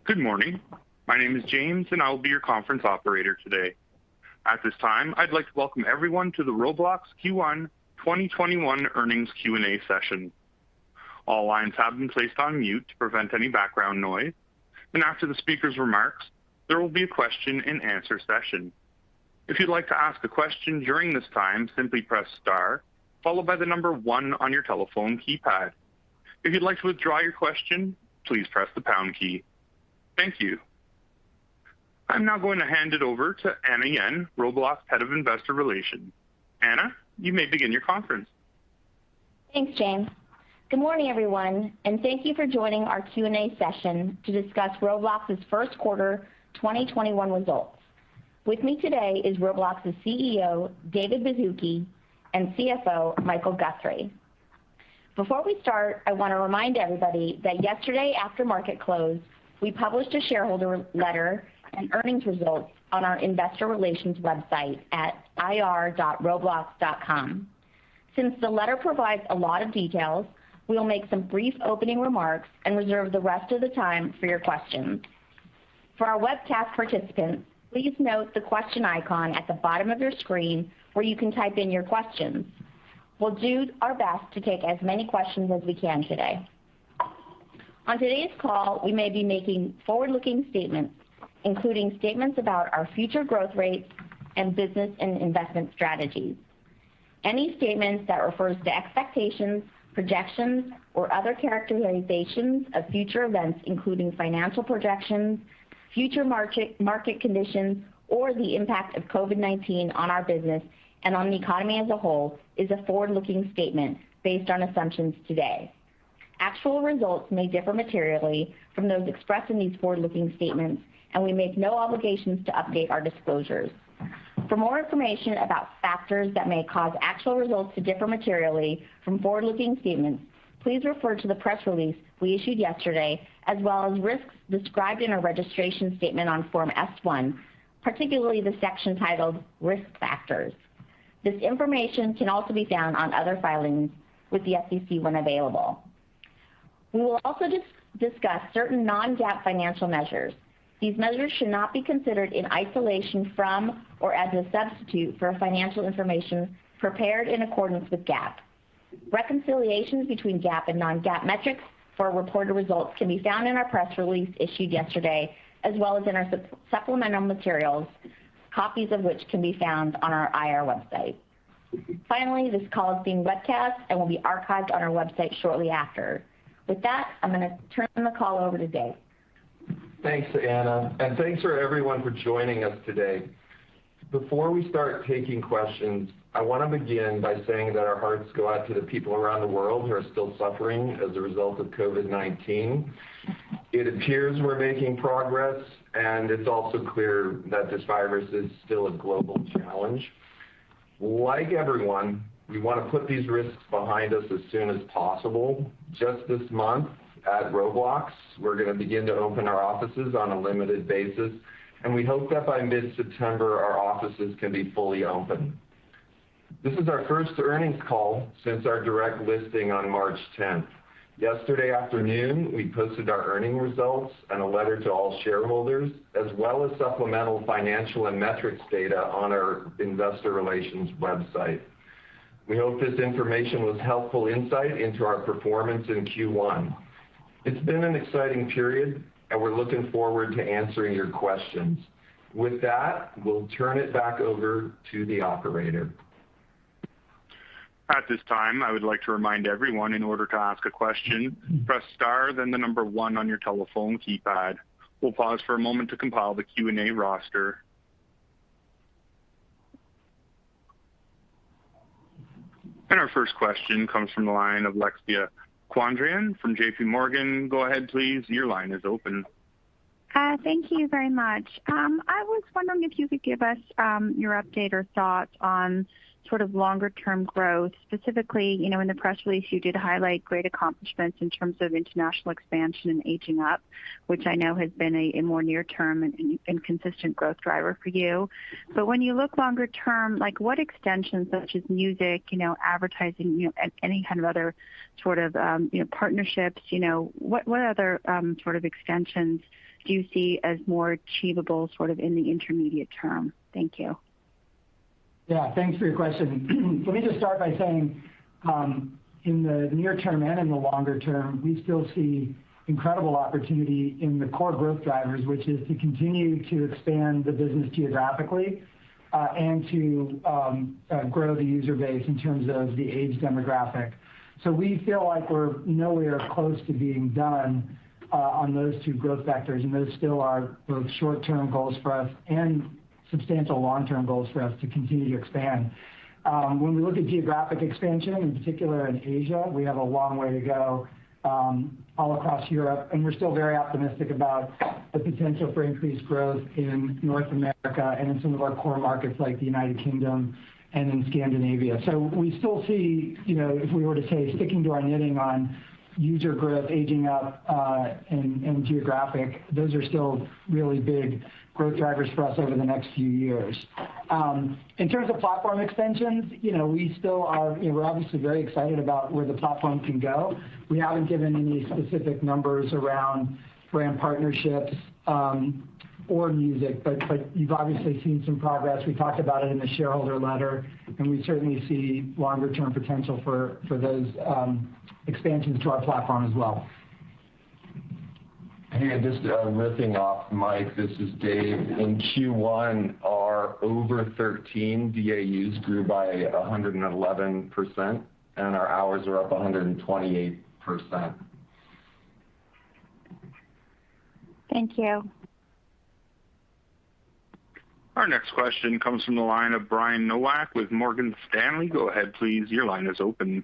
Good morning. My name is James, and I will be your conference operator today. At this time, I'd like to welcome everyone to the Roblox Q1 2021 Earnings Q&A session. All lines have been placed on mute to prevent any background noise, and after the speaker's remarks, there will be a question-and-answer session. If you'd like to ask a question during this time, simply press star, followed by the number 1 on your telephone keypad. If you'd like to withdraw your question, please press the pound key. Thank you. I'm now going to hand it over to Anna Yen, Roblox Head of Investor Relations. Anna, you may begin your conference. Thanks, James. Good morning, everyone, and thank you for joining our Q&A session to discuss Roblox's first quarter 2021 results. With me today is Roblox's CEO, David Baszucki, and CFO, Michael Guthrie. Before we start, I want to remind everybody that yesterday after market close, we published a shareholder letter and earnings results on our investor relations website at ir.roblox.com. Since the letter provides a lot of details, we will make some brief opening remarks and reserve the rest of the time for your questions. For our webcast participants, please note the question icon at the bottom of your screen where you can type in your questions. We'll do our best to take as many questions as we can today. On today's call, we may be making forward-looking statements, including statements about our future growth rates and business and investment strategies. Any statements that refers to expectations, projections, or other characterizations of future events, including financial projections, future market conditions, or the impact of COVID-19 on our business and on the economy as a whole, is a forward-looking statement based on assumptions today. Actual results may differ materially from those expressed in these forward-looking statements, and we make no obligations to update our disclosures. For more information about factors that may cause actual results to differ materially from forward-looking statements, please refer to the press release we issued yesterday, as well as risks described in our registration statement on Form S-1, particularly the section titled Risk Factors. This information can also be found on other filings with the SEC when available. We will also discuss certain non-GAAP financial measures. These measures should not be considered in isolation from or as a substitute for financial information prepared in accordance with GAAP. Reconciliations between GAAP and non-GAAP metrics for reported results can be found in our press release issued yesterday, as well as in our supplemental materials, copies of which can be found on our IR website. Finally, this call is being webcast and will be archived on our website shortly after. With that, I'm going to turn the call over to Dave. Thanks, Anna, and thanks for everyone for joining us today. Before we start taking questions, I want to begin by saying that our hearts go out to the people around the world who are still suffering as a result of COVID-19. It appears we're making progress, and it's also clear that this virus is still a global challenge. Like everyone, we want to put these risks behind us as soon as possible. Just this month at Roblox, we're going to begin to open our offices on a limited basis, and we hope that by mid-September our offices can be fully open. This is our first earnings call since our direct listing on March 10th. Yesterday afternoon, we posted our earning results and a letter to all shareholders, as well as supplemental financial and metrics data on our investor relations website. We hope this information was helpful insight into our performance in Q1. It's been an exciting period, and we're looking forward to answering your questions. With that, we'll turn it back over to the operator. At this time, I would like to remind everyone, in order to ask a question, press star, then the number 1 on your telephone keypad. We'll pause for a moment to compile the Q&A roster. And our first question comes from the line of Alexia Quadrian from JP Morgan. Go ahead, please. Your line is open. Thank you very much. I was wondering if you could give us your update or thoughts on sort of longer-term growth. Specifically, in the press release, you did highlight great accomplishments in terms of international expansion and aging up, which I know has been a more near-term and consistent growth driver for you. But when you look longer term, like what extensions such as music, advertising, any kind of other sort of, partnerships, what other sort of extensions do you see as more achievable sort of in the intermediate term? Thank you. Yeah, thanks for your question. Let me just start by saying in the near term and in the longer term, we still see incredible opportunity in the core growth drivers, which is to continue to expand the business geographically and to grow the user base in terms of the age demographic. So we feel like we're nowhere close to being done on those two growth vectors, and those still are both short-term goals for us and substantial long-term goals for us to continue to expand. When we look at geographic expansion, in particular in Asia, we have a long way to go all across Europe, and we're still very optimistic about the potential for increased growth in North America and in some of our core markets like the United Kingdom and in Scandinavia. So we still see, if we were to say sticking to our knitting on user growth, aging up, and geographic, those are still really big growth drivers for us over the next few years. In terms of platform extensions, we still are, we're obviously very excited about where the platform can go. We haven't given any specific numbers around brand partnerships or music, but you've obviously seen some progress. We talked about it in the shareholder letter, and we certainly see longer-term potential for those expansions to our platform as well. Hey, just riffing off Mike, this is Dave. In Q1, our over 13 DAUs grew by 111%, and our hours are up 128%. Thank you. Our next question comes from the line of Brian Nowak with Morgan Stanley. Go ahead, please. Your line is open.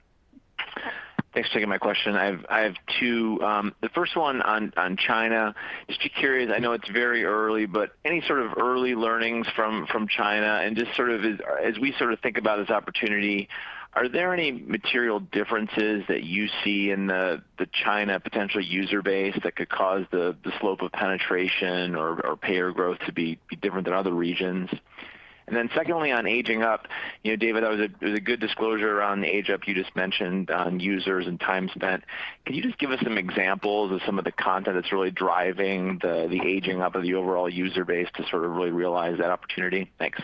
Thanks for taking my question. I have two. The first one on China. Just curious, I know it's very early, but any sort of early learnings from China, and just sort of as we sort of think about this opportunity, are there any material differences that you see in the China potential user base that could cause the slope of penetration or payer growth to be different than other regions? And then secondly, on aging up, David, it was a good disclosure around the age up you just mentioned on users and time spent. Can you just give us some examples of some of the content that's really driving the aging up of the overall user base to sort of really realize that opportunity? Thanks.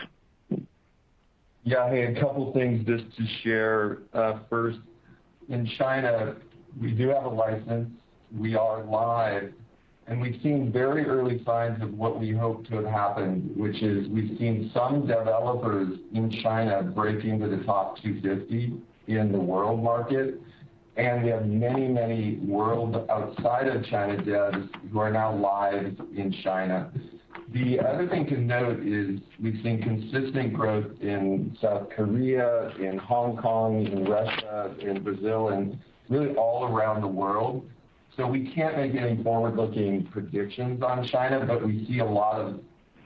Yeah, hey, a couple things just to share. First, in China, we do have a license. We are live. And we've seen very early signs of what we hope to have happened, which is we've seen some developers in China break into the top 250 in the world market. And we have many, many world outside of China devs who are now live in China. The other thing to note is we've seen consistent growth in South Korea, in Hong Kong, in Russia, in Brazil, and really all around the world. So we can't make any forward-looking predictions on China, but we see a lot of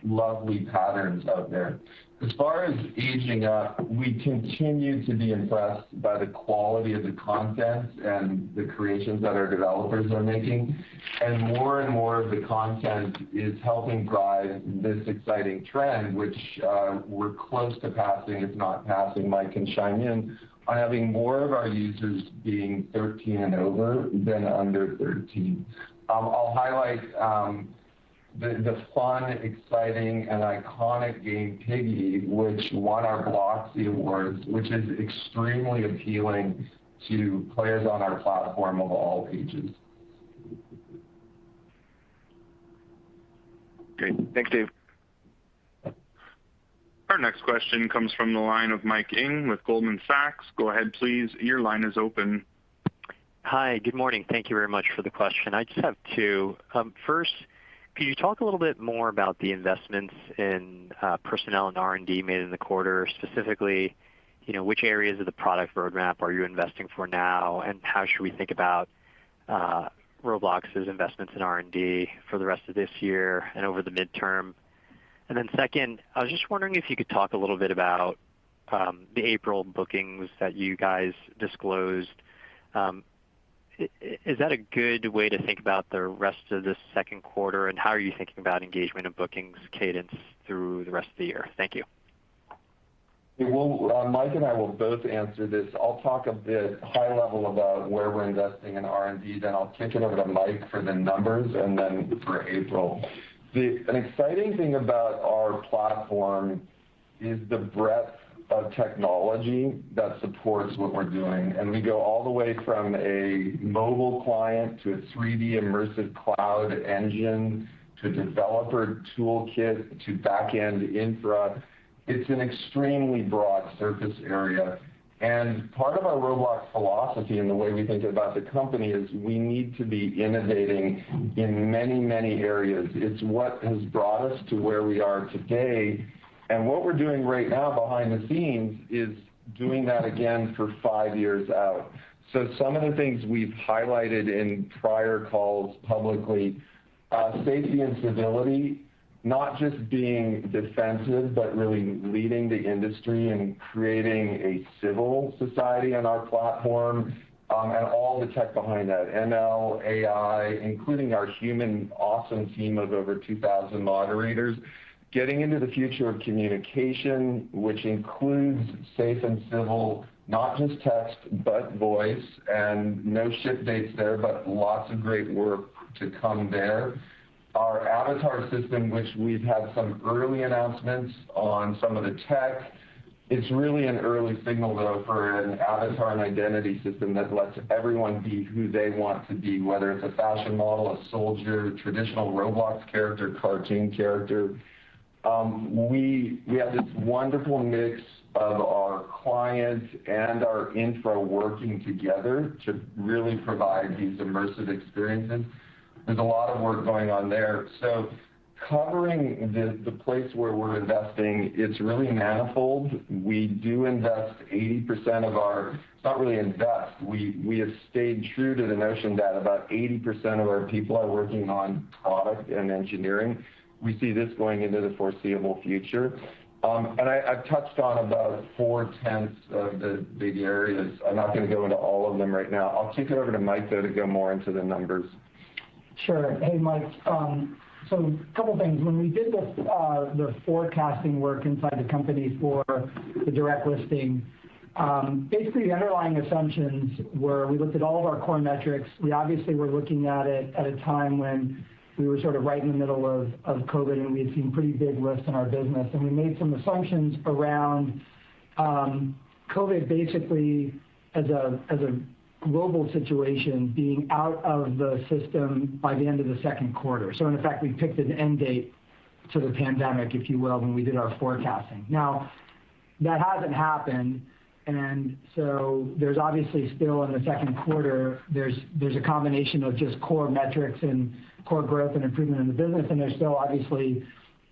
lovely patterns out there. As far as aging up, we continue to be impressed by the quality of the content and the creations that our developers are making. And more of the content is helping drive this exciting trend, which we're close to passing, if not passing. Mike can chime in on having more of our users being 13 and over than under 13. I'll highlight the fun, exciting, and iconic game Piggy, which won our Bloxy Awards, which is extremely appealing to players on our platform of all ages. Great. Thanks, Dave. Our next question comes from the line of Mike Ng with Goldman Sachs. Go ahead, please. Your line is open. Hi, good morning. Thank you very much for the question. I just have two. First, could you talk a little bit more about the investments in personnel and R&D made in the quarter? Specifically, which areas of the product roadmap are you investing for now, and how should we think about Roblox's investments in R&D for the rest of this year and over the midterm? And then second, I was just wondering if you could talk a little bit about the April bookings that you guys disclosed. Is that a good way to think about the rest of the second quarter, and how are you thinking about engagement and bookings cadence through the rest of the year? Thank you. Well, Mike and I will both answer this. I'll talk a bit high level about where we're investing in R&D, then I'll kick it over to Mike for the numbers, and then for April. An exciting thing about our platform is the breadth of technology that supports what we're doing. And we go all the way from a mobile client to a 3D immersive cloud engine to a developer toolkit to back-end infra. It's an extremely broad surface area. And part of our Roblox philosophy and the way we think about the company is we need to be innovating in many, many areas. It's what has brought us to where we are today. And what we're doing right now behind the scenes is doing that again for 5 years out. So some of the things we've highlighted in prior calls publicly, safety and civility, not just being defensive, but really leading the industry and creating a civil society on our platform, and all the tech behind that, ML, AI, including our human awesome team of over 2,000 moderators, getting into the future of communication, which includes safe and civil, not just text, but voice, and no ship dates there, but lots of great work to come there. Our avatar system, which we've had some early announcements on some of the tech, it's really an early signal, though, for an avatar and identity system that lets everyone be who they want to be, whether it's a fashion model, a soldier, traditional Roblox character, cartoon character. We have this wonderful mix of our client and our infra working together to really provide these immersive experiences. There's a lot of work going on there. So covering the place where we're investing, it's really manifold. We do invest 80% of our, it's not really invest, we have stayed true to the notion that about 80% of our people are working on product and engineering. We see this going into the foreseeable future. And I've touched on about 4/10 of the big areas. I'm not going to go into all of them right now. I'll kick it over to Mike, though, to go more into the numbers. Sure. Hey, Mike. So a couple things. When we did the forecasting work inside the company for the direct listing, basically the underlying assumptions were we looked at all of our core metrics. We obviously were looking at it at a time when we were sort of right in the middle of COVID, and we had seen pretty big lifts in our business. And we made some assumptions around COVID basically as a global situation being out of the system by the end of the second quarter. So in effect, we picked an end date to the pandemic, if you will, when we did our forecasting. Now, that hasn't happened, and so there's obviously still in the second quarter, there's a combination of just core metrics and core growth and improvement in the business, and there's still obviously,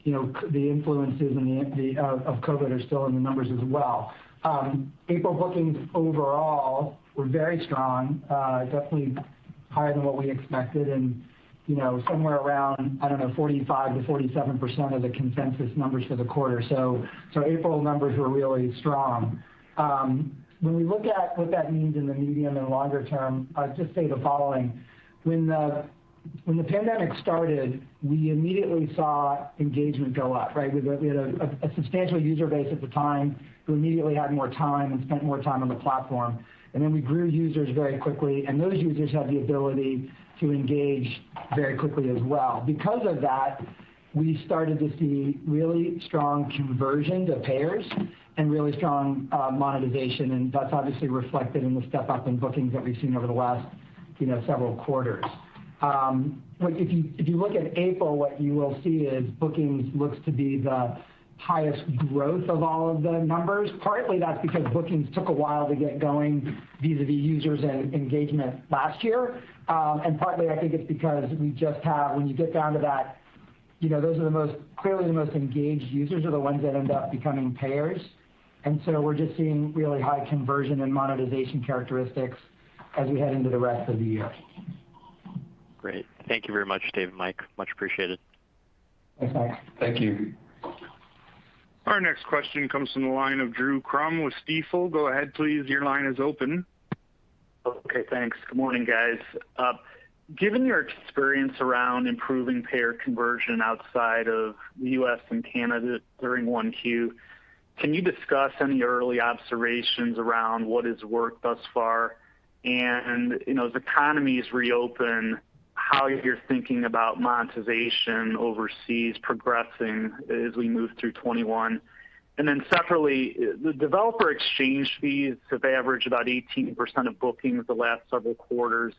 the influences of COVID are still in the numbers as well. April bookings overall were very strong, definitely higher than what we expected, and somewhere around, 45 to 47% of the consensus numbers for the quarter. So April numbers were really strong. When we look at what that means in the medium and longer term, I'll just say the following. When the pandemic started, we immediately saw engagement go up, right? We had a substantial user base at the time who immediately had more time and spent more time on the platform. And then we grew users very quickly, and those users had the ability to engage very quickly as well. Because of that, we started to see really strong conversion to payers and really strong monetization, and that's obviously reflected in the step up in bookings that we've seen over the last several quarters. If you look at April, what you will see is bookings looks to be the highest growth of all of the numbers. Partly that's because bookings took a while to get going vis-a-vis users and engagement last year. And partly I think it's because we just have, when you get down to that, those are clearly the most engaged users are the ones that end up becoming payers. And so we're just seeing really high conversion and monetization characteristics as we head into the rest of the year. Great. Thank you very much, Dave and Mike. Much appreciated. Thanks, Mike. Thank you. Our next question comes from the line of Drew Crum with Stifel. Go ahead, please. Your line is open. Okay, thanks. Good morning, guys. Given your experience around improving payer conversion outside of the U.S. and Canada during 1Q, can you discuss any early observations around what has worked thus far? And, as economies reopen, how you're thinking about monetization overseas progressing as we move through 21. And then separately, the developer exchange fees have averaged about 18% of bookings the last several quarters.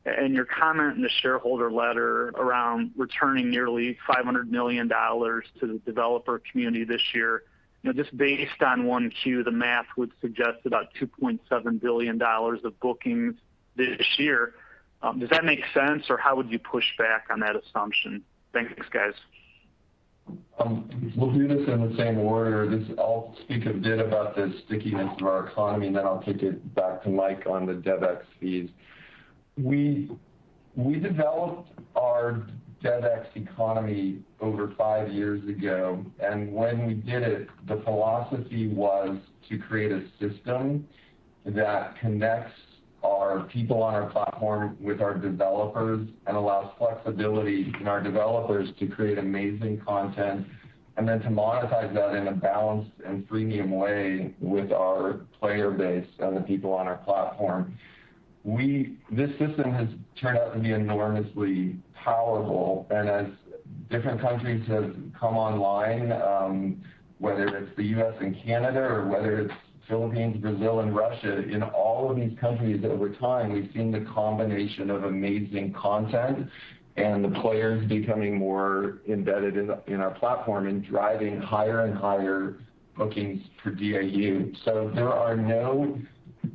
And your comment in the shareholder letter around returning nearly $500 million to the developer community this year, just based on 1Q, the math would suggest about $2.7 billion of bookings this year. Does that make sense, or how would you push back on that assumption? Thanks, guys. We'll do this in the same order. I'll speak a bit about the stickiness of our economy, and then I'll kick it back to Mike on the DevEx fees. We developed our DevEx economy over 5 years ago, and when we did it, the philosophy was to create a system that connects our people on our platform with our developers and allows flexibility in our developers to create amazing content and then to monetize that in a balanced and freemium way with our player base and the people on our platform. This system has turned out to be enormously powerful, and as different countries have come online, whether it's the U.S. and Canada or whether it's Philippines, Brazil, and Russia, in all of these countries over time, we've seen the combination of amazing content and the players becoming more embedded in our platform and driving higher and higher bookings per DAU. So there are no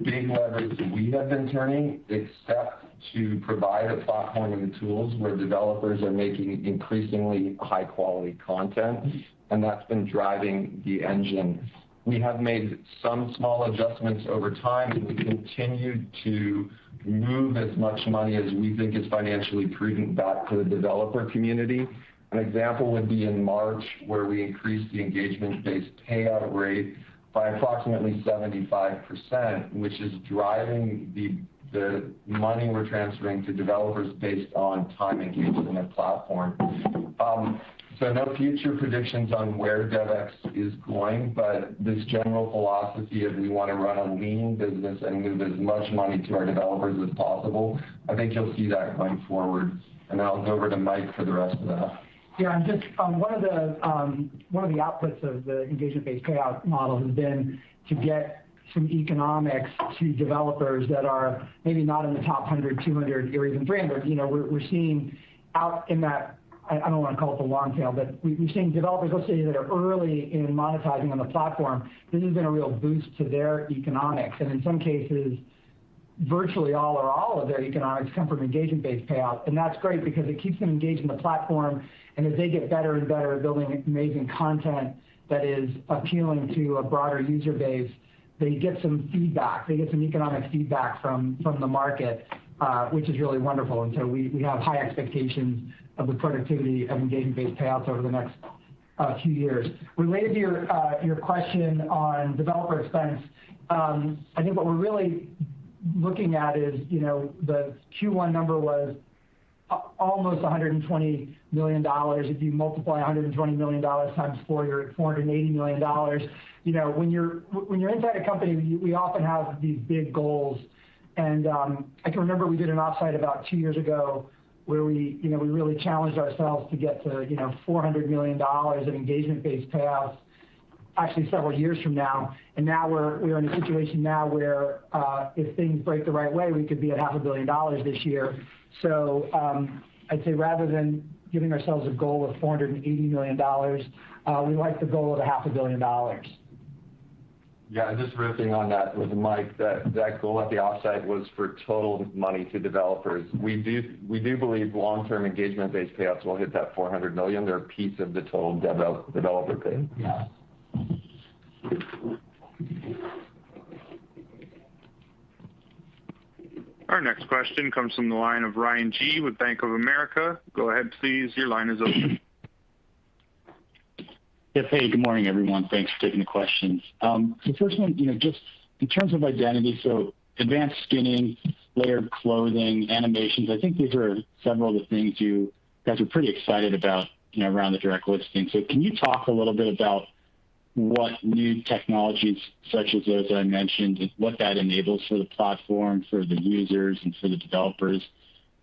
big levers we have been turning except to provide a platform and the tools where developers are making increasingly high quality content, and that's been driving the engine. We have made some small adjustments over time, and we continue to move as much money as we think is financially prudent back to the developer community. An example would be in March, where we increased the engagement-based payout rate by approximately 75%, which is driving the money we're transferring to developers based on time engaged in the platform. So no future predictions on where DevEx is going, but this general philosophy of we want to run a lean business and move as much money to our developers as possible, I think you'll see that going forward. And then I'll go over to Mike for the rest of that. Yeah, and just one of the outputs of the engagement-based payout model has been to get some economics to developers that are maybe not in the top 100, 200, or even 300. We're seeing out in that, I don't want to call it the long tail, but we're seeing developers, let's say, that are early in monetizing on the platform. This has been a real boost to their economics, and in some cases, virtually all or all of their economics come from engagement-based payout, and that's great because it keeps them engaged in the platform, and as they get better and better at building amazing content that is appealing to a broader user base, they get some feedback. They get some economic feedback from the market, which is really wonderful. And so we have high expectations of the productivity of engagement-based payouts over the next few years. Related to your question on developer expense, I think what we're really looking at is, the Q1 number was almost $120 million. If you multiply $120 million times 4, you're at $480 million. When you're inside a company, we often have these big goals. And I can remember we did an offsite about 2 years ago where we really challenged ourselves to get to, $400 million of engagement-based payouts, actually several years from now. And now we're in a situation now where if things break the right way, we could be at $500 million this year. So I'd say rather than giving ourselves a goal of $480 million, we like the goal of $500 million. Yeah, just riffing on that with Mike, that goal at the offsite was for total money to developers. We do believe long-term engagement-based payouts will hit that $400 million. They're a piece of the total developer pay. Yeah. Our next question comes from the line of Ryan G. with Bank of America. Go ahead, please. Your line is open. Yes, hey, good morning, everyone. Thanks for taking the questions. The first one, just in terms of identity, so advanced skinning, layered clothing, animations, I think these are several of the things you guys are pretty excited about, around the direct listing. So can you talk a little bit about what new technologies such as those I mentioned, what that enables for the platform, for the users, and for the developers,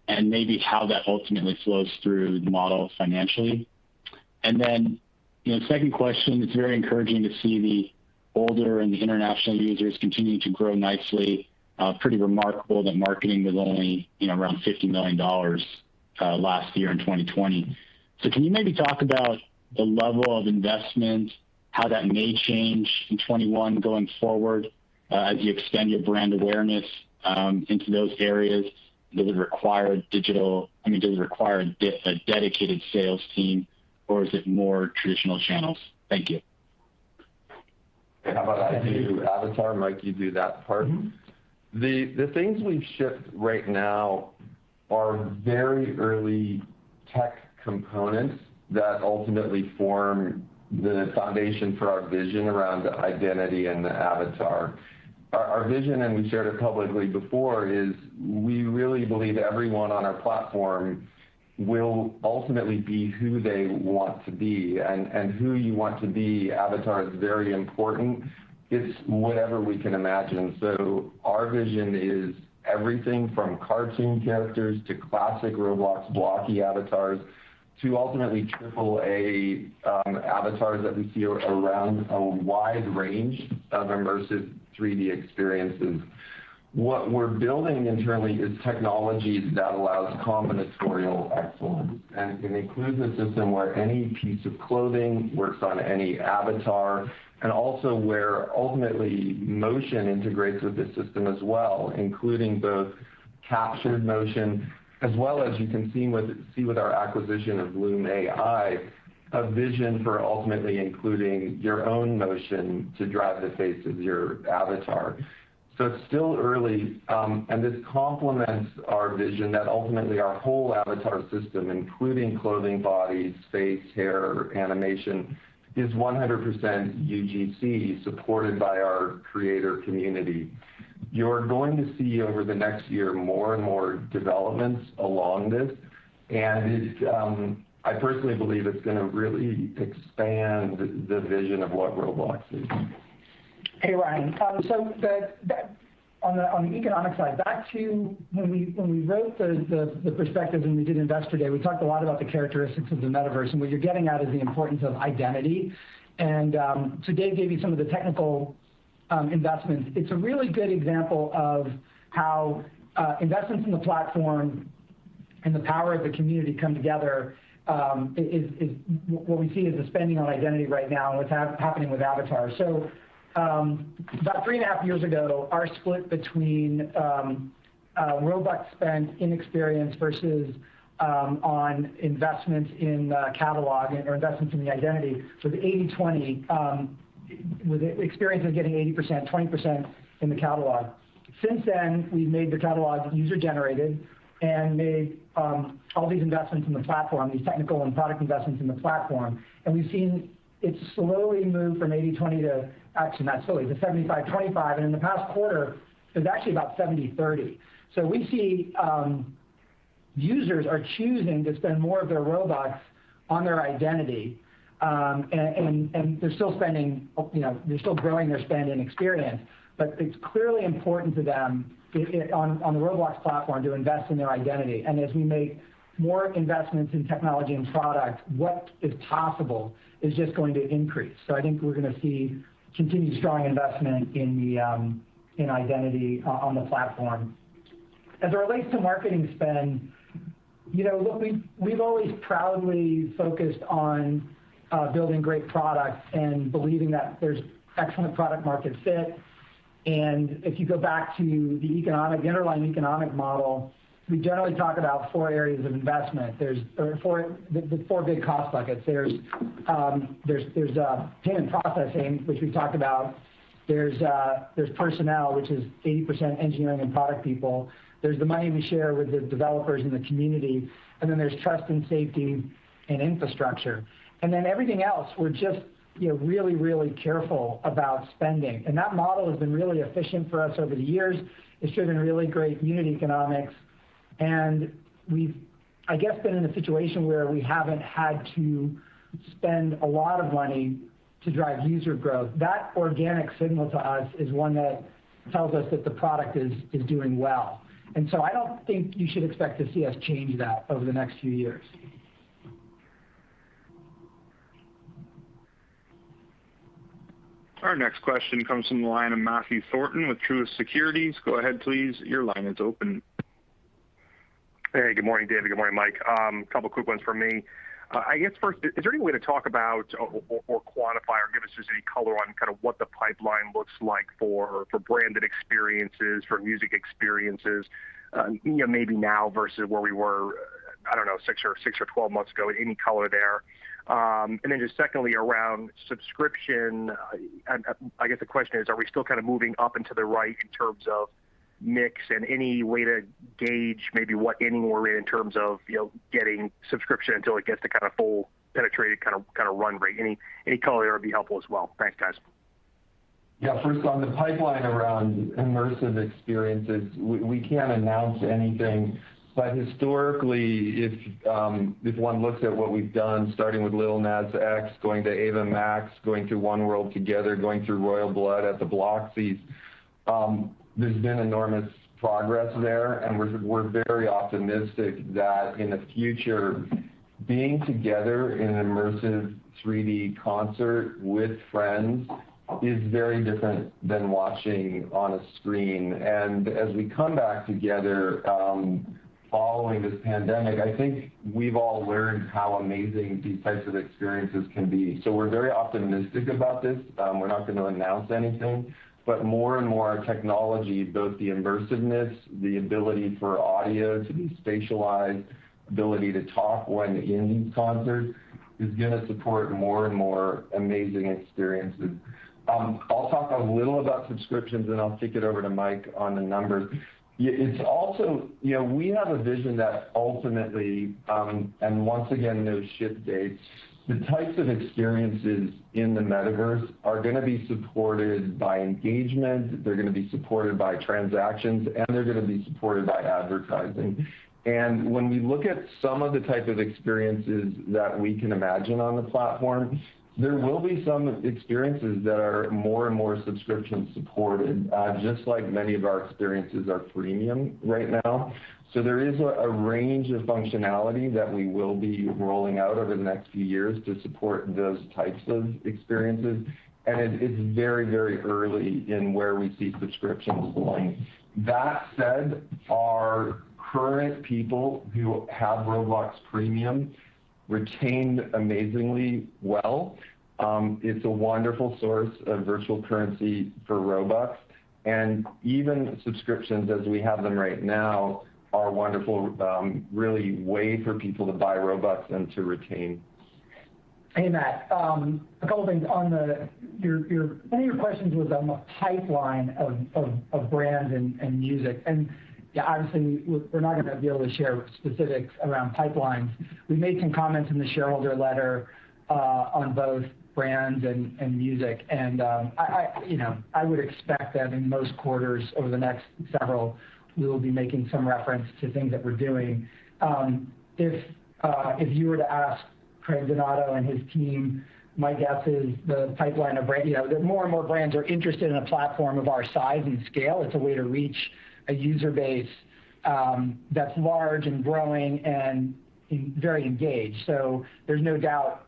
and maybe how that ultimately flows through the model financially? And then, second question, it's very encouraging to see the older and the international users continue to grow nicely. Pretty remarkable that marketing was only, around $50 million last year in 2020. So can you maybe talk about the level of investment, how that may change in 21 going forward as you extend your brand awareness into those areas? Does it require a dedicated sales team, or is it more traditional channels? Thank you. Okay, how about I do Avatar, Mike, you do that part? Mm-hmm. The things we've shipped right now are very early tech components that ultimately form the foundation for our vision around identity and the avatar. Our vision, and we shared it publicly before, is we really believe everyone on our platform will ultimately be who they want to be. And who you want to be, avatar is very important. It's whatever we can imagine. So our vision is everything from cartoon characters to classic Roblox blocky avatars to ultimately AAA avatars that we see around a wide range of immersive 3D experiences. What we're building internally is technologies that allows combinatorial excellence, and it includes a system where any piece of clothing works on any avatar, and also where ultimately motion integrates with the system as well, including both captured motion as well as you can see with our acquisition of Loom AI, a vision for ultimately including your own motion to drive the face of your avatar. So it's still early, and this complements our vision that ultimately our whole avatar system, including clothing, bodies, face, hair, animation, is 100% UGC, supported by our creator community. You're going to see over the next year more and more developments along this, and I personally believe it's going to really expand the vision of what Roblox is. Hey Ryan, so on the economic side, back to when we wrote the perspectives and we did Investor Day, we talked a lot about the characteristics of the metaverse, and what you're getting at is the importance of identity. And so Dave gave you some of the technical investments. It's a really good example of how investments in the platform and the power of the community come together. Is what we see as the spending on identity right now and what's happening with Avatar. So about 3.5 years ago, our split between Robux spent in experience versus on investments in catalog or investments in the identity was 80-20, with experience of getting 80%, 20% in the catalog. Since then, we've made the catalog user-generated and made all these investments in the platform, these technical and product investments in the platform. And we've seen it slowly move from 80-20 to, actually not slowly, to 75-25. And in the past quarter, it was actually about 70-30. So we see users are choosing to spend more of their Robux on their identity, and they're still spending, they're still growing their spend and experience, but it's clearly important to them on the Roblox platform to invest in their identity. And as we make more investments in technology and product, what is possible is just going to increase. So I think we're going to see continued strong investment in identity on the platform. As it relates to marketing spend, look, we've always proudly focused on building great products and believing that there's excellent product market fit. And if you go back to the underlying economic model, we generally talk about 4 areas of investment. There's the 4 big cost buckets. There's payment processing, which we talked about. There's personnel, which is 80% engineering and product people. There's the money we share with the developers in the community, and then there's trust and safety and infrastructure. And then everything else, we're just really, really careful about spending. And that model has been really efficient for us over the years. It's driven really great unit economics. And we've, I guess, been in a situation where we haven't had to spend a lot of money to drive user growth. That organic signal to us is one that tells us that the product is doing well. And so I don't think you should expect to see us change that over the next few years. Our next question comes from the line of Matthew Thornton with Truist Securities. Go ahead, please. Your line is open. Hey, good morning, David. Good morning, Mike. A couple quick ones from me. I guess first, is there any way to talk about or quantify or give us just any color on kind of what the pipeline looks like for branded experiences, for music experiences, maybe now versus where we were, I don't know, 6 or 12 months ago? Any color there? And then just secondly, around subscription, I guess the question is, are we still kind of moving up and to the right in terms of mix, and any way to gauge maybe what inning we're in terms of getting subscription until it gets to kind of full penetrated kind of run rate? Any color there would be helpful as well. Thanks, guys. Yeah, first on the pipeline around immersive experiences, we can't announce anything. But historically, if one looks at what we've done, starting with Lil Nas X, going to Ava Max, going through One World Together, going through Royal Blood at the Bloxies, there's been enormous progress there, and we're very optimistic that in the future, being together in an immersive 3D concert with friends is very different than watching on a screen. And as we come back together, following this pandemic, I think we've all learned how amazing these types of experiences can be. So we're very optimistic about this. We're not going to announce anything, but more and more technology, both the immersiveness, the ability for audio to be spatialized, ability to talk when in these concerts, is going to support more and more amazing experiences. I'll talk a little about subscriptions, and I'll kick it over to Mike on the numbers. It's also, we have a vision that ultimately, and once again, no ship dates, the types of experiences in the metaverse are going to be supported by engagement, they're going to be supported by transactions, and they're going to be supported by advertising. And when we look at some of the type of experiences that we can imagine on the platform, there will be some experiences that are more and more subscription supported, just like many of our experiences are freemium right now. So there is a range of functionality that we will be rolling out over the next few years to support those types of experiences. And it's very, very early in where we see subscriptions going. That said, our current people who have Roblox Premium retained amazingly well. It's a wonderful source of virtual currency for Robux. And even subscriptions as we have them right now are wonderful, really way for people to buy Robux and to retain. Hey, Matt. A couple things on one of your questions was on the pipeline of brands and music. And yeah, obviously, we're not going to be able to share specifics around pipelines. We made some comments in the shareholder letter on both brands and music, and I would expect that in most quarters over the next several, we will be making some reference to things that we're doing. If you were to ask Craig Donato and his team, my guess is the pipeline of brand, that more and more brands are interested in a platform of our size and scale. It's a way to reach a user base that's large and growing and very engaged. So there's no doubt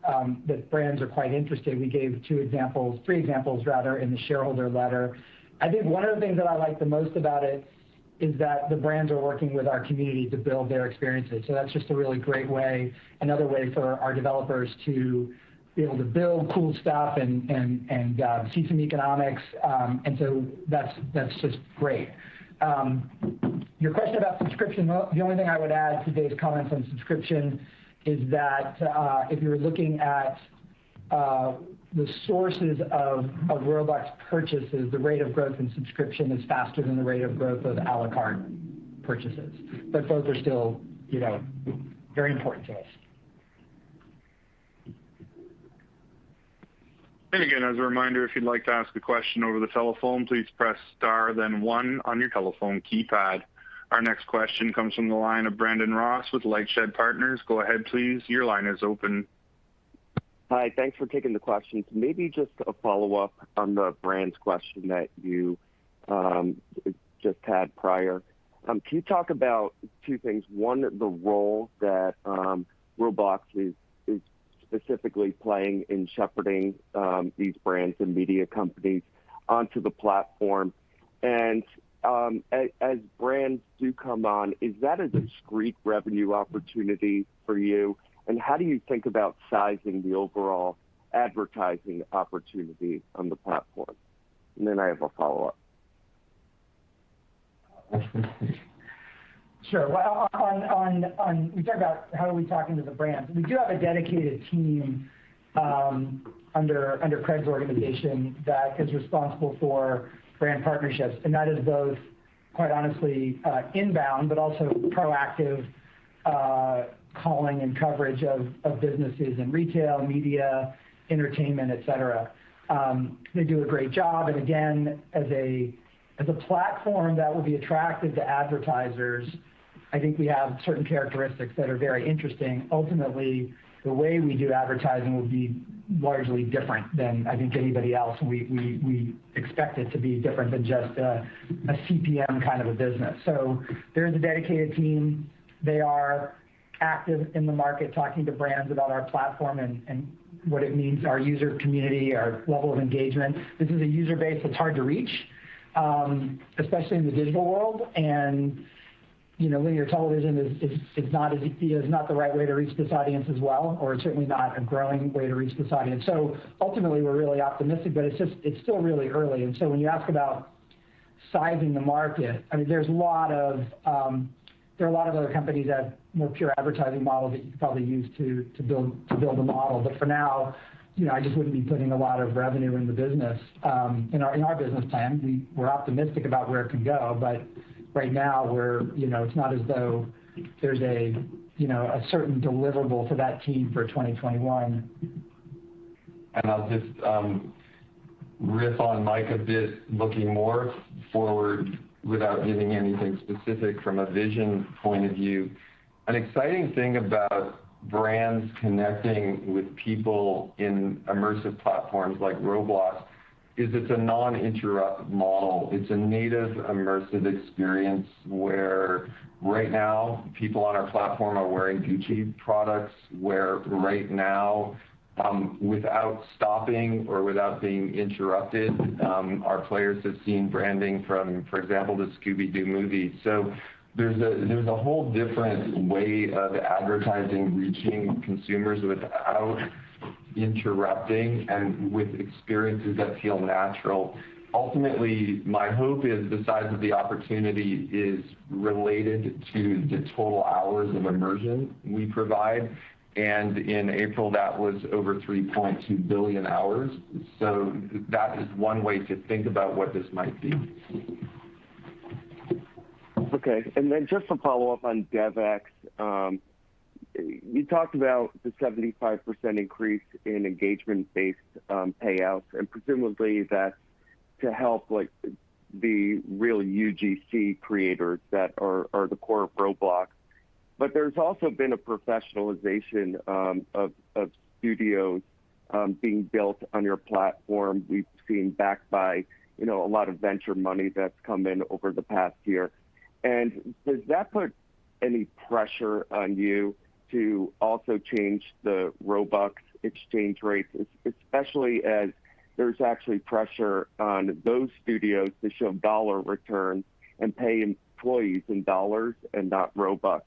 that brands are quite interested. We gave three examples in the shareholder letter. I think one of the things that I like the most about it is that the brands are working with our community to build their experiences. So that's just a really great way, another way for our developers to be able to build cool stuff and see some economics. And so that's just great. Your question about subscription, the only thing I would add to Dave's comments on subscription is that if you're looking at the sources of Roblox purchases, the rate of growth in subscription is faster than the rate of growth of a la carte purchases. But both are still, very important to us. And again, as a reminder, if you'd like to ask a question over the telephone, please press star then 1 on your telephone keypad. Our next question comes from the line of Brandon Ross with Lightshed Partners. Go ahead, please. Your line is open. Hi, thanks for taking the questions. Maybe just a follow-up on the brands question that you just had prior. Can you talk about two things? One, the role that Roblox is specifically playing in shepherding these brands and media companies onto the platform. And as brands do come on, is that a discrete revenue opportunity for you? And how do you think about sizing the overall advertising opportunity on the platform? And then I have a follow-up. Sure. Well, we talk about how are we talking to the brands. We do have a dedicated team under Craig's organization that is responsible for brand partnerships, and that is both, quite honestly, inbound, but also proactive calling and coverage of businesses in retail, media, entertainment, et cetera. They do a great job, and again, as a platform that will be attractive to advertisers, I think we have certain characteristics that are very interesting. Ultimately, the way we do advertising will be largely different than I think anybody else. We expect it to be different than just a CPM kind of a business. So there's a dedicated team. They are active in the market talking to brands about our platform and what it means, our user community, our level of engagement. This is a user base that's hard to reach, especially in the digital world. And linear television is not the right way to reach this audience as well, or it's certainly not a growing way to reach this audience. So ultimately, we're really optimistic, but it's still really early. And so when you ask about sizing the market, I mean, there are a lot of other companies that have more pure advertising models that you could probably use to build a model. But for now, I just wouldn't be putting a lot of revenue in the business. In our business plan, we're optimistic about where it can go, but right now it's not as though there's a certain deliverable for that team for 2021. And I'll just riff on Mike a bit, looking more forward without giving anything specific from a vision point of view. An exciting thing about brands connecting with people in immersive platforms like Roblox is it's a non-interrupt model. It's a native immersive experience where right now people on our platform are wearing Gucci products, where right now without stopping or without being interrupted, our players have seen branding from, for example, the Scooby-Doo movie. So there's a whole different way of advertising reaching consumers without interrupting and with experiences that feel natural. Ultimately, my hope is the size of the opportunity is related to the total hours of immersion we provide. And in April, that was over 3.2 billion hours. So that is one way to think about what this might be. Okay, and then just to follow up on DevX, you talked about the 75% increase in engagement-based payouts, and presumably that's to help like the real UGC creators that are the core of Roblox. But there's also been a professionalization of studios being built on your platform. We've seen backed by a lot of venture money that's come in over the past year. And does that put any pressure on you to also change the Robux exchange rates, especially as there's actually pressure on those studios to show dollar returns and pay employees in dollars and not Robux?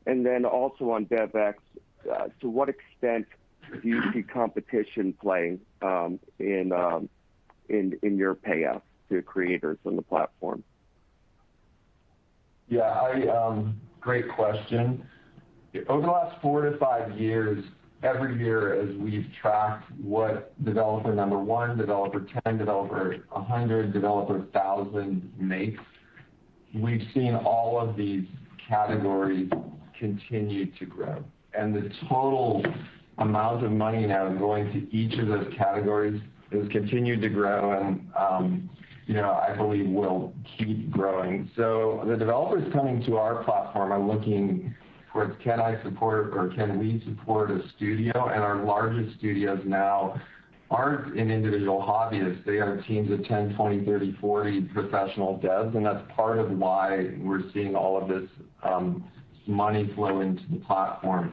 And then also on DevX, to what extent do you see competition playing in your payouts to creators on the platform? Yeah, great question. Over the last 4 to 5 years, every year as we've tracked what developer number 1, developer 10, developer 100, developer 1,000 makes, we've seen all of these categories continue to grow. And the total amount of money now going to each of those categories has continued to grow and I believe will keep growing. So the developers coming to our platform are looking towards can I support or can we support a studio? And our largest studios now aren't in individual hobbyists. They are teams of 10, 20, 30, 40 professional devs, and that's part of why we're seeing all of this money flow into the platform.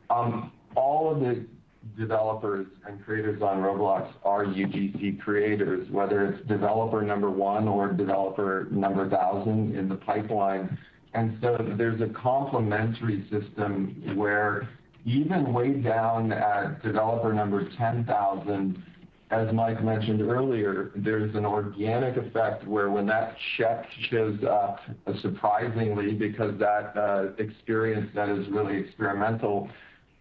All of the developers and creators on Roblox are UGC creators, whether it's developer number 1 or developer number 1,000 in the pipeline. And so there's a complementary system where even way down at developer number 10,000, as Mike mentioned earlier, there's an organic effect where when that check shows up, surprisingly, because that experience that is really experimental,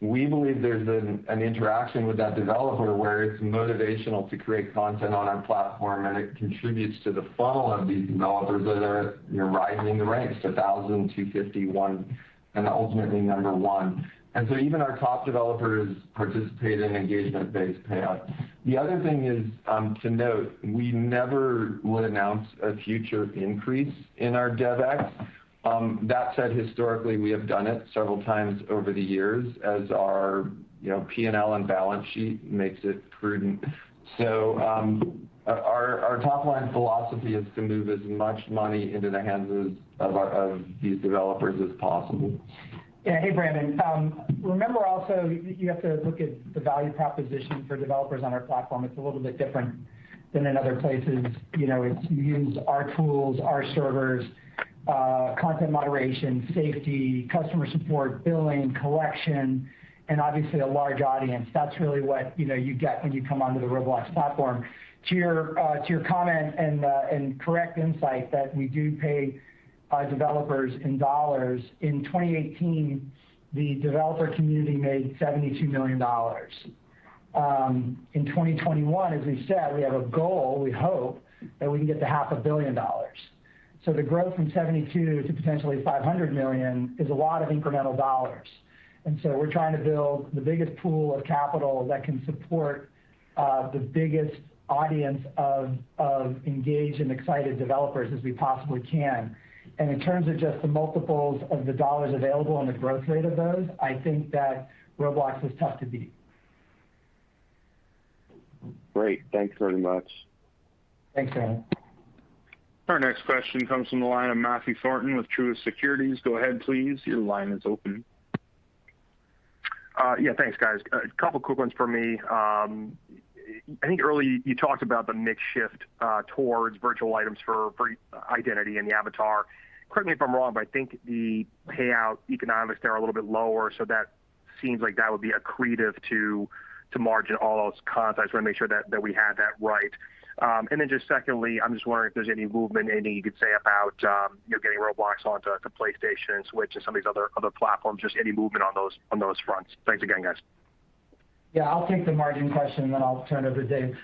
we believe there's an interaction with that developer where it's motivational to create content on our platform, and it contributes to the funnel of these developers that are rising the ranks, 1,000, 250, 1, and ultimately number 1. And so even our top developers participate in engagement-based payout. The other thing is to note, we never would announce a future increase in our DevX. That said, historically, we have done it several times over the years as our P&L and balance sheet makes it prudent. So our top-line philosophy is to move as much money into the hands of these developers as possible. Yeah, hey, Brandon. Remember also, you have to look at the value proposition for developers on our platform. It's a little bit different than in other places. It's you use our tools, our servers, content moderation, safety, customer support, billing, collection, and obviously a large audience. That's really what you get when you come onto the Roblox platform. To your comment and correct insight that we do pay developers in dollars. In 2018, the developer community made $72 million. In 2021, as we said, we have a goal, we hope, that we can get to $500 million. So the growth from 72 to potentially 500 million is a lot of incremental dollars. And so we're trying to build the biggest pool of capital that can support the biggest audience of engaged and excited developers as we possibly can. And in terms of just the multiples of the dollars available and the growth rate of those, I think that Roblox is tough to beat. Great. Thanks very much. Thanks, Brandon. Our next question comes from the line of Matthew Thornton with Truist Securities. Go ahead, please. Your line is open. Yeah, thanks, guys. A couple quick ones for me. I think earlier you talked about the mix shift towards virtual items for identity and the avatar. Correct me if I'm wrong, but I think the payout economics there are a little bit lower, so that seems like that would be accretive to margin all those concepts. I want to make sure that we had that right. And then just secondly, I'm just wondering if there's any movement, anything you could say about getting Roblox onto PlayStation and Switch and some of these other platforms. Just any movement on those fronts. Thanks again, guys. Yeah, I'll take the margin question, and then I'll turn it over to Dave.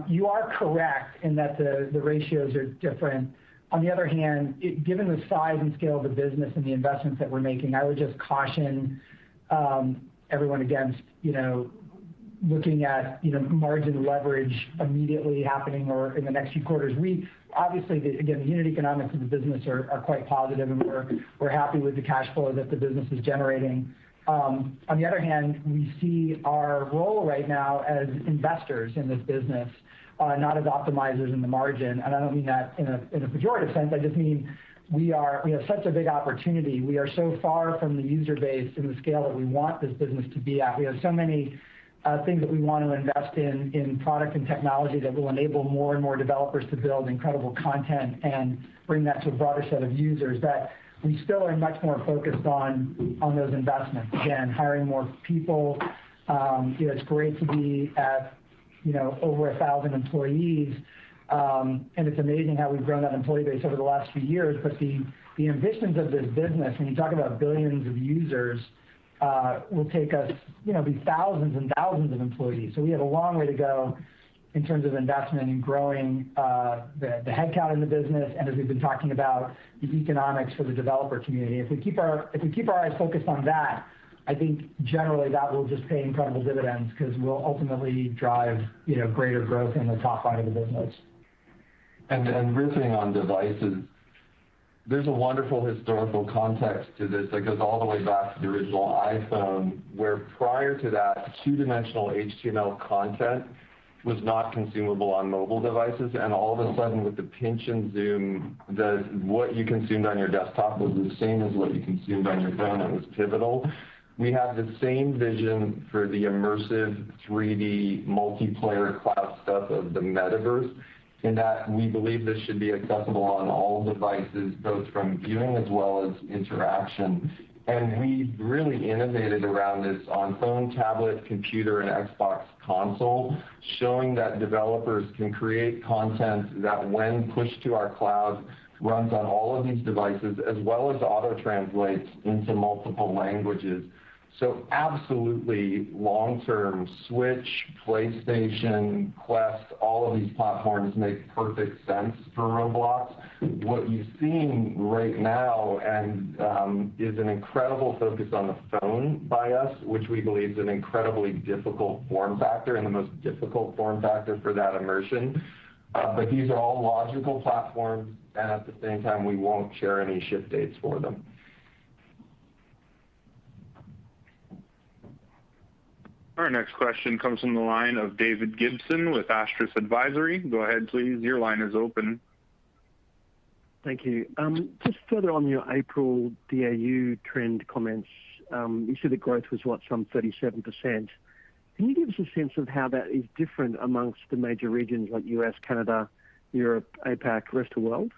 You are correct in that the ratios are different. On the other hand, given the size and scale of the business and the investments that we're making, I would just caution everyone against looking at margin leverage immediately happening or in the next few quarters. We obviously, the unit economics of the business are quite positive, and we're happy with the cash flow that the business is generating. On the other hand, we see our role right now as investors in this business, not as optimizers in the margin. And I don't mean that in a pejorative sense. I just mean we have such a big opportunity. We are so far from the user base and the scale that we want this business to be at. We have so many things that we want to invest in product and technology that will enable more and more developers to build incredible content and bring that to a broader set of users, that we still are much more focused on those investments. Again, hiring more people. It's great to be at over 1,000 employees, and it's amazing how we've grown that employee base over the last few years. But the ambitions of this business, when you talk about billions of users, will take us be thousands and thousands of employees. So we have a long way to go in terms of investment in growing the headcount in the business, and as we've been talking about, the economics for the developer community. If we keep our eyes focused on that, I think generally that will just pay incredible dividends because we'll ultimately drive greater growth in the top line of the business. And riffing on devices, there's a wonderful historical context to this that goes all the way back to the original iPhone, where prior to that, two-dimensional HTML content was not consumable on mobile devices, and all of a sudden with the pinch and zoom, what you consumed on your desktop was the same as what you consumed on your phone. It was pivotal. We have the same vision for the immersive 3D multiplayer cloud stuff of the metaverse, in that we believe this should be accessible on all devices, both from viewing as well as interaction. And we really innovated around this on phone, tablet, computer, and Xbox console, showing that developers can create content that, when pushed to our cloud, runs on all of these devices, as well as auto-translates into multiple languages. So absolutely long-term Switch, PlayStation, Quest, all of these platforms make perfect sense for Roblox. What you've seen right now is an incredible focus on the phone by us, which we believe is an incredibly difficult form factor and the most difficult form factor for that immersion. But these are all logical platforms, and at the same time, we won't share any ship dates for them. Our next question comes from the line of David Gibson with Astris Advisory. Go ahead, please. Your line is open. Thank you. Just further on your April DAU trend comments, you said that growth was, some 37%. Can you give us a sense of how that is different amongst the major regions like US, Canada, Europe, APAC, rest of the world?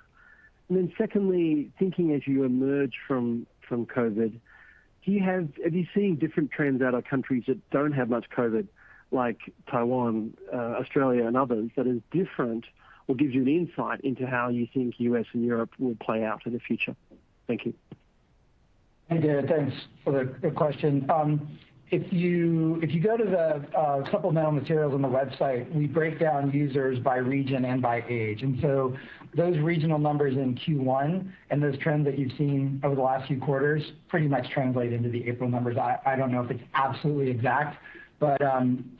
And then secondly, thinking as you emerge from COVID, have you seen different trends out of countries that don't have much COVID, like Taiwan, Australia, and others, that is different or gives you an insight into how you think US and Europe will play out in the future? Thank you. Hey, David, thanks for the question. If you go to the supplemental materials on the website, we break down users by region and by age. And so those regional numbers in Q1 and those trends that you've seen over the last few quarters pretty much translate into the April numbers. I don't know if it's absolutely exact, but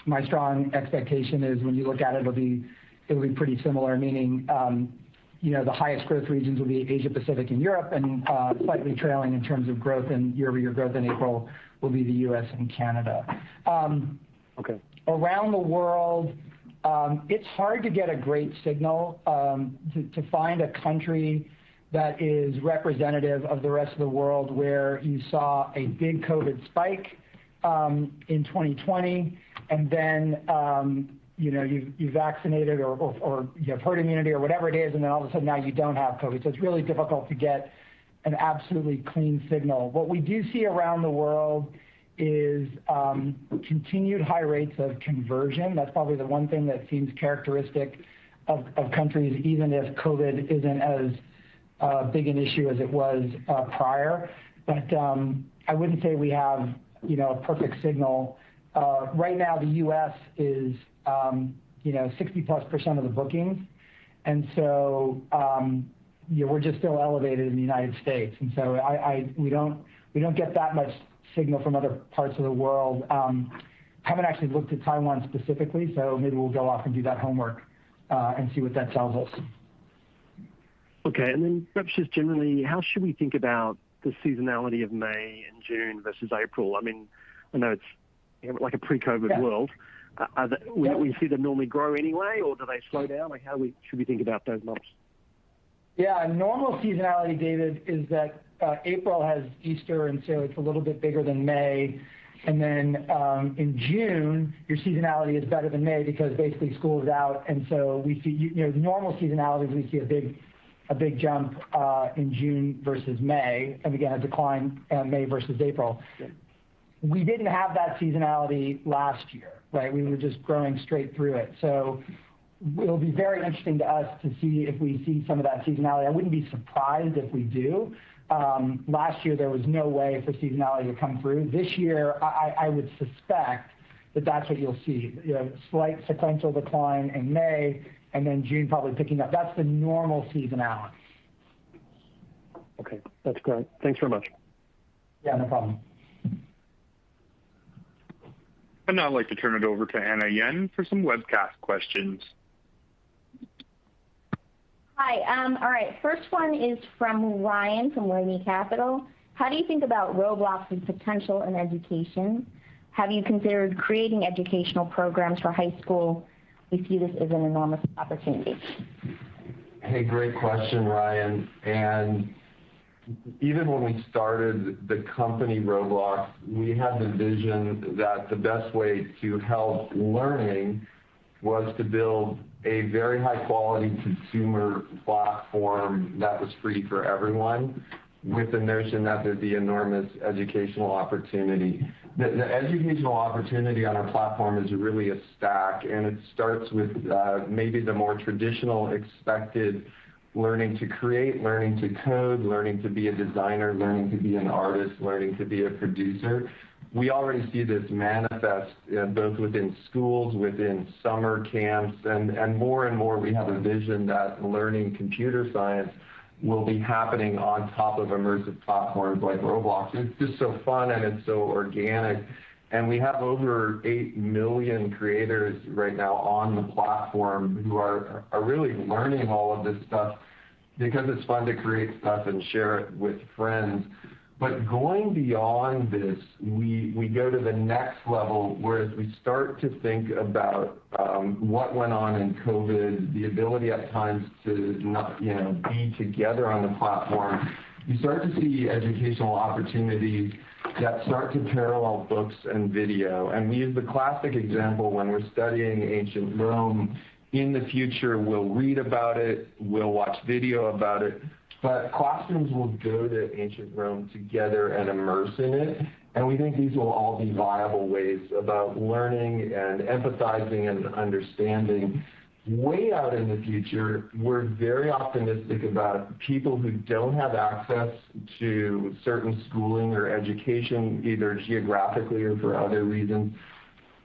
my strong expectation is when you look at it, it'll be pretty similar, meaning the highest growth regions will be Asia Pacific and Europe, and slightly trailing in terms of growth and year-over-year growth in April will be the US and Canada. Okay. Around the world, it's hard to get a great signal to find a country that is representative of the rest of the world where you saw a big COVID spike in 2020, and then you vaccinated or you have herd immunity or whatever it is, and then all of a sudden now you don't have COVID. So it's really difficult to get an absolutely clean signal. What we do see around the world is continued high rates of conversion. That's probably the one thing that seems characteristic of countries, even if COVID isn't as big an issue as it was prior. But I wouldn't say we have, a perfect signal. Right now, the U.S. is, 60+% of the bookings, and so we're just still elevated in the United States, and so we don't get that much signal from other parts of the world. Haven't actually looked at Taiwan specifically, so maybe we'll go off and do that homework and see what that tells us. Okay, and then perhaps just generally, how should we think about the seasonality of May and June versus April? I mean, I know it's like a pre-COVID world. We see them normally grow anyway, or do they slow down? Like, should we think about those months? Yeah, normal seasonality, David, is that April has Easter, and so it's a little bit bigger than May. And then in June, your seasonality is better than May because basically school is out, and so we see, normal seasonality, we see a big jump in June versus May, and again a decline May versus April. Yeah. We didn't have that seasonality last year, right? We were just growing straight through it. So it'll be very interesting to us to see if we see some of that seasonality. I wouldn't be surprised if we do. Last year there was no way for seasonality to come through. This year I would suspect that that's what you'll see. Slight sequential decline in May, and then June probably picking up. That's the normal seasonality. Okay, that's great. Thanks very much. Yeah, no problem. I'd now like to turn it over to Anna Yen for some webcast questions. Hi. All right. First one is from Ryan from Laney Capital. How do you think about Roblox's potential in education? Have you considered creating educational programs for high school? We see this as an enormous opportunity. Hey, great question, Ryan. And even when we started the company Roblox, we had the vision that the best way to help learning was to build a very high-quality consumer platform that was free for everyone, with the notion that there'd be enormous educational opportunity. The educational opportunity on our platform is really a stack, and it starts with maybe the more traditional expected learning to create, learning to code, learning to be a designer, learning to be an artist, learning to be a producer. We already see this manifest both within schools, within summer camps, and more we have a vision that learning computer science will be happening on top of immersive platforms like Roblox. It's just so fun and it's so organic. And we have over 8 million creators right now on the platform who are really learning all of this stuff because it's fun to create stuff and share it with friends. But going beyond this, we go to the next level, whereas we start to think about what went on in COVID, the ability at times to not, be together on the platform. You start to see educational opportunities that start to parallel books and video. And we use the classic example when we're studying ancient Rome. In the future, we'll read about it, we'll watch video about it, but classrooms will go to ancient Rome together and immerse in it. And we think these will all be viable ways about learning and empathizing and understanding. Way out in the future, we're very optimistic about people who don't have access to certain schooling or education, either geographically or for other reasons,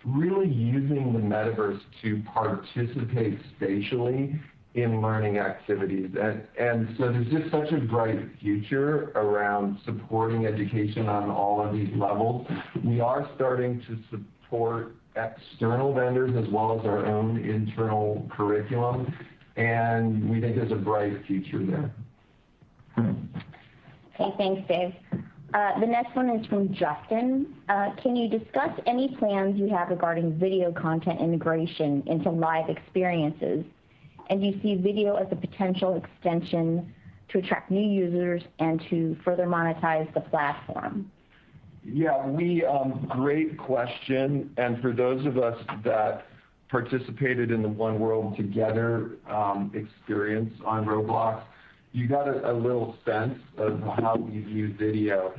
really using the metaverse to participate spatially in learning activities. And so there's just such a bright future around supporting education on all of these levels. We are starting to support external vendors as well as our own internal curriculum, and we think there's a bright future there. Okay, thanks, Dave. The next one is from Justin. Can you discuss any plans you have regarding video content integration into live experiences? And do you see video as a potential extension to attract new users and to further monetize the platform? Yeah, great question. And for those of us that participated in the One World Together experience on Roblox, you got a little sense of how we view video.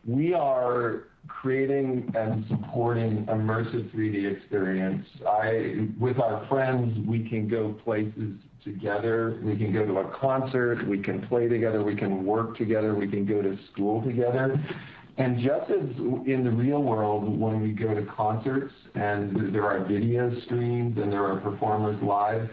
We are creating and supporting immersive 3D experience. With our friends, we can go places together. We can go to a concert. We can play together. We can work together. We can go to school together. And just as in the real world, when we go to concerts and there are video streams and there are performers live,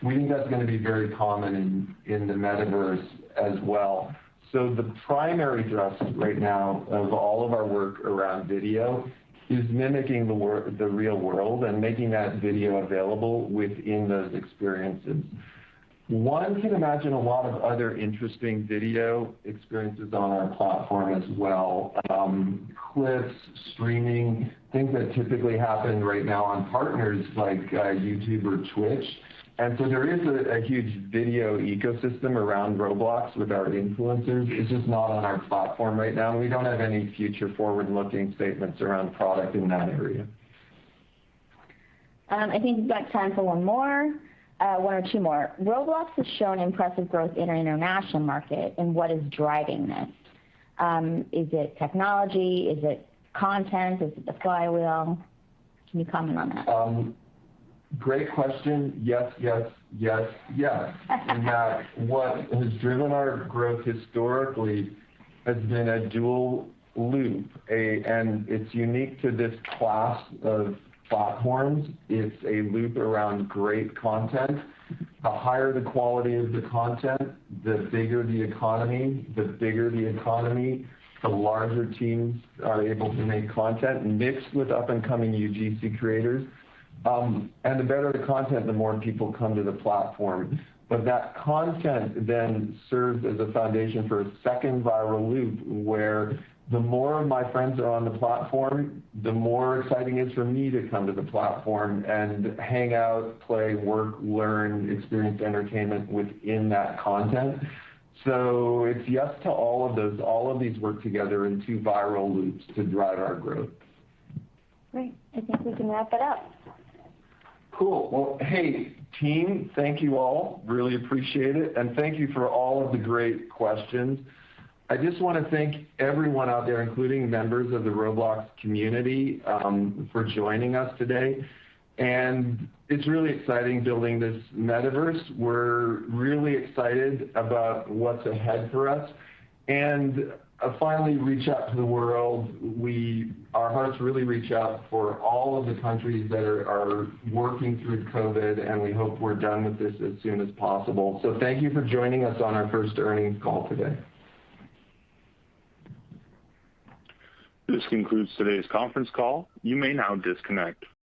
we think that's going to be very common in the metaverse as well. So the primary thrust right now of all of our work around video is mimicking the real world and making that video available within those experiences. One can imagine a lot of other interesting video experiences on our platform as well. Clips, streaming, things that typically happen right now on partners like YouTube or Twitch. And so there is a huge video ecosystem around Roblox with our influencers. It's just not on our platform right now. We don't have any future forward-looking statements around product in that area. I think we've got time for one or two more. Roblox has shown impressive growth in our international market, and what is driving this? Is it technology? Is it content? Is it the flywheel? Can you comment on that? Great question. Yes, yes, yes, yes. In that what has driven our growth historically has been a dual loop, and it's unique to this class of platforms. It's a loop around great content. The higher the quality of the content, the bigger the economy. The bigger the economy, the larger teams are able to make content mixed with up-and-coming UGC creators. And the better the content, the more people come to the platform. But that content then serves as a foundation for a second viral loop where the more of my friends are on the platform, the more exciting it is for me to come to the platform and hang out, play, work, learn, experience entertainment within that content. So it's yes to all of those. All of these work together in two viral loops to drive our growth. Great. I think we can wrap it up. Cool. Well, hey, team, thank you all. Really appreciate it. And thank you for all of the great questions. I just want to thank everyone out there, including members of the Roblox community, for joining us today. And it's really exciting building this metaverse. We're really excited about what's ahead for us. And finally, reach out to the world. Our hearts really reach out for all of the countries that are working through COVID, and we hope we're done with this as soon as possible. So thank you for joining us on our first earnings call today. This concludes today's conference call. You may now disconnect.